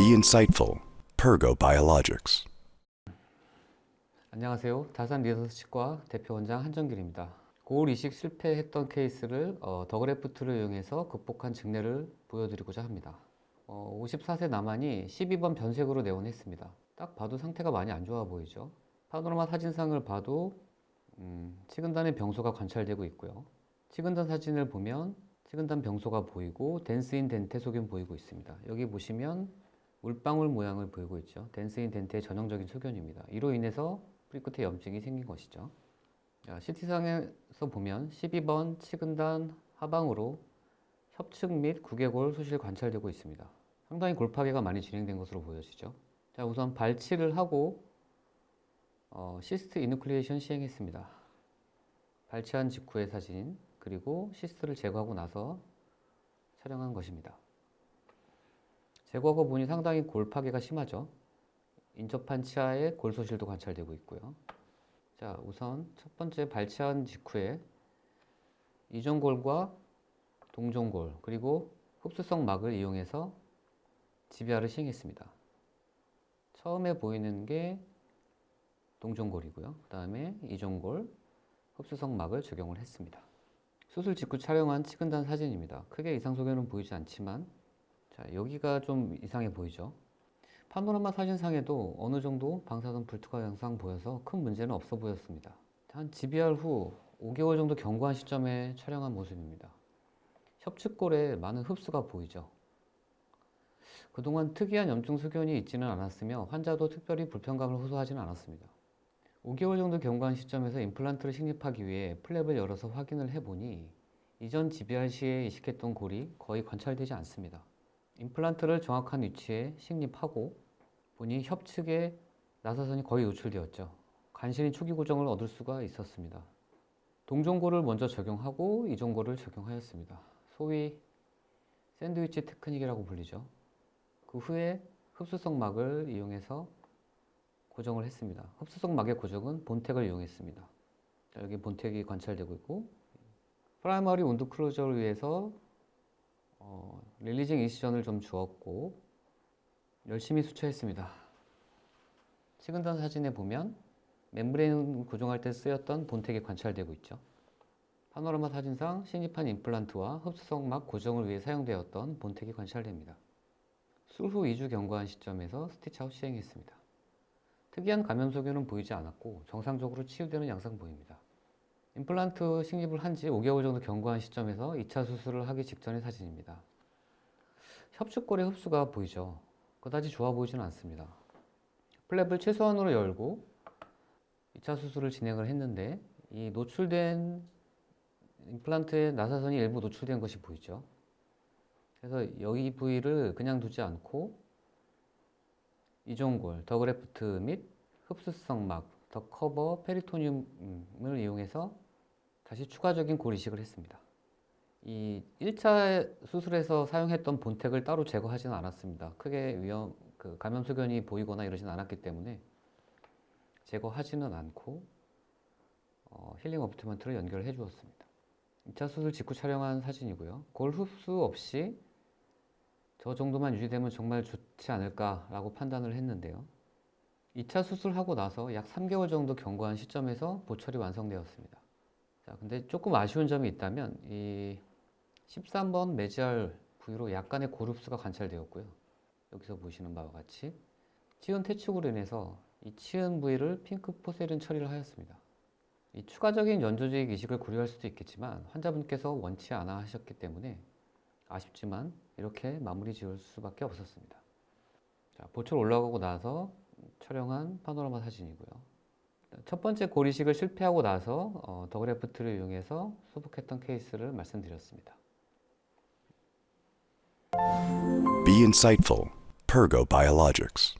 Be insightful. Pergo Biologics. 안녕하세요. 다산 리서치과 대표원장 한정길입니다. 고울 이식 실패했던 케이스를 더그래프트를 이용해서 극복한 증례를 보여드리고자 합니다. 54세 남한이 12번 변색으로 내원했습니다. 딱 봐도 상태가 많이 안 좋아 보이죠. 파노라마 사진상을 봐도 치근단의 병소가 관찰되고 있고요. 치근단 사진을 보면 치근단 병소가 보이고 댄스인 덴테 소견 보이고 있습니다. 여기 보시면 물방울 모양을 보이고 있죠. 댄스인 덴테의 전형적인 소견입니다. 이로 인해서 뿌리 끝에 염증이 생긴 것이죠. CT상에서 보면 12번 치근단 하방으로 협측 및 구개골 소실 관찰되고 있습니다. 상당히 골파괴가 많이 진행된 것으로 보여지죠. 자, 우선 발치를 하고 시스트 이누클리에이션 시행했습니다. 발치한 직후의 사진, 그리고 시스트를 제거하고 나서 촬영한 것입니다. 제거하고 보니 상당히 골파괴가 심하죠. 인접한 치아에 골소실도 관찰되고 있고요. 자, 우선 첫 번째 발치한 직후에 이종골과 동종골 그리고 흡수성 막을 이용해서 지비아를 시행했습니다. 처음에 보이는 게 동종골이고요. 그 다음에 이종골, 흡수성 막을 적용을 했습니다. 수술 직후 촬영한 치근단 사진입니다. 크게 이상 소견은 보이지 않지만 자, 여기가 좀 이상해 보이죠. 파노라마 사진상에도 어느 정도 방사선 불투과 양상 보여서 큰 문제는 없어 보였습니다. 한 GBR 후 5개월 정도 경과한 시점에 촬영한 모습입니다. 협측골에 많은 흡수가 보이죠. 그동안 특이한 염증 소견이 있지는 않았으며 환자도 특별히 불편감을 호소하지는 않았습니다. 5개월 정도 경과한 시점에서 임플란트를 식립하기 위해 플랩을 열어서 확인을 해보니 이전 GBR 시에 이식했던 골이 거의 관찰되지 않습니다. 임플란트를 정확한 위치에 식립하고 보니 협측에 나사선이 거의 노출되었죠. 간신히 초기 고정을 얻을 수가 있었습니다. 동종골을 먼저 적용하고 이종골을 적용하였습니다. 소위 샌드위치 테크닉이라고 불리죠. 그 후에 흡수성 막을 이용해서 고정을 했습니다. 흡수성 막의 고정은 본텍을 이용했습니다. 자, 여기 본텍이 관찰되고 있고 프라이머리 운드 클로저를 위해서 릴리징 이시전을 좀 주었고 열심히 수처했습니다. 치근단 사진에 보면 멤브레인 고정할 때 쓰였던 본텍이 관찰되고 있죠. 파노라마 사진상 신입한 임플란트와 흡수성 막 고정을 위해 사용되었던 본텍이 관찰됩니다. 술 후 2주 경과한 시점에서 스티치아웃 시행했습니다. 특이한 감염 소견은 보이지 않았고 정상적으로 치유되는 양상 보입니다. 임플란트 식립을 한 지 5개월 정도 경과한 시점에서 2차 수술을 하기 직전의 사진입니다. 협축골의 흡수가 보이죠. 그다지 좋아 보이지는 않습니다. 플랩을 최소한으로 열고 2차 수술을 진행을 했는데 이 노출된 임플란트의 나사선이 일부 노출된 것이 보이죠. 그래서 여기 부위를 그냥 두지 않고 이종골, 더그래프트 및 흡수성 막, 더 커버, 페리토늄을 이용해서 다시 추가적인 골 이식을 했습니다. 이 1차 수술에서 사용했던 본텍을 따로 제거하지는 않았습니다. 크게 감염 소견이 보이거나 이러진 않았기 때문에 제거하지는 않고 힐링 어뷰트먼트를 연결해 주었습니다. 2차 수술 직후 촬영한 사진이고요. 골 흡수 없이 저 정도만 유지되면 정말 좋지 않을까라고 판단을 했는데요. 2차 수술하고 나서 약 3개월 정도 경과한 시점에서 보철이 완성되었습니다. 자, 근데 조금 아쉬운 점이 있다면 이 13번 메지알 부위로 약간의 고릅수가 관찰되었고요. 여기서 보시는 바와 같이 치은 퇴축으로 인해서 이 치은 부위를 핑크 포세린 처리를 하였습니다. 이 추가적인 연조직 이식을 고려할 수도 있겠지만 환자분께서 원치 않아 하셨기 때문에 아쉽지만 이렇게 마무리 지을 수밖에 없었습니다. 자, 보철 올라가고 나서 촬영한 파노라마 사진이고요. 첫 번째 골 이식을 실패하고 나서 더그래프트를 이용해서 수복했던 케이스를 말씀드렸습니다. Be insightful. Pergo Biologics.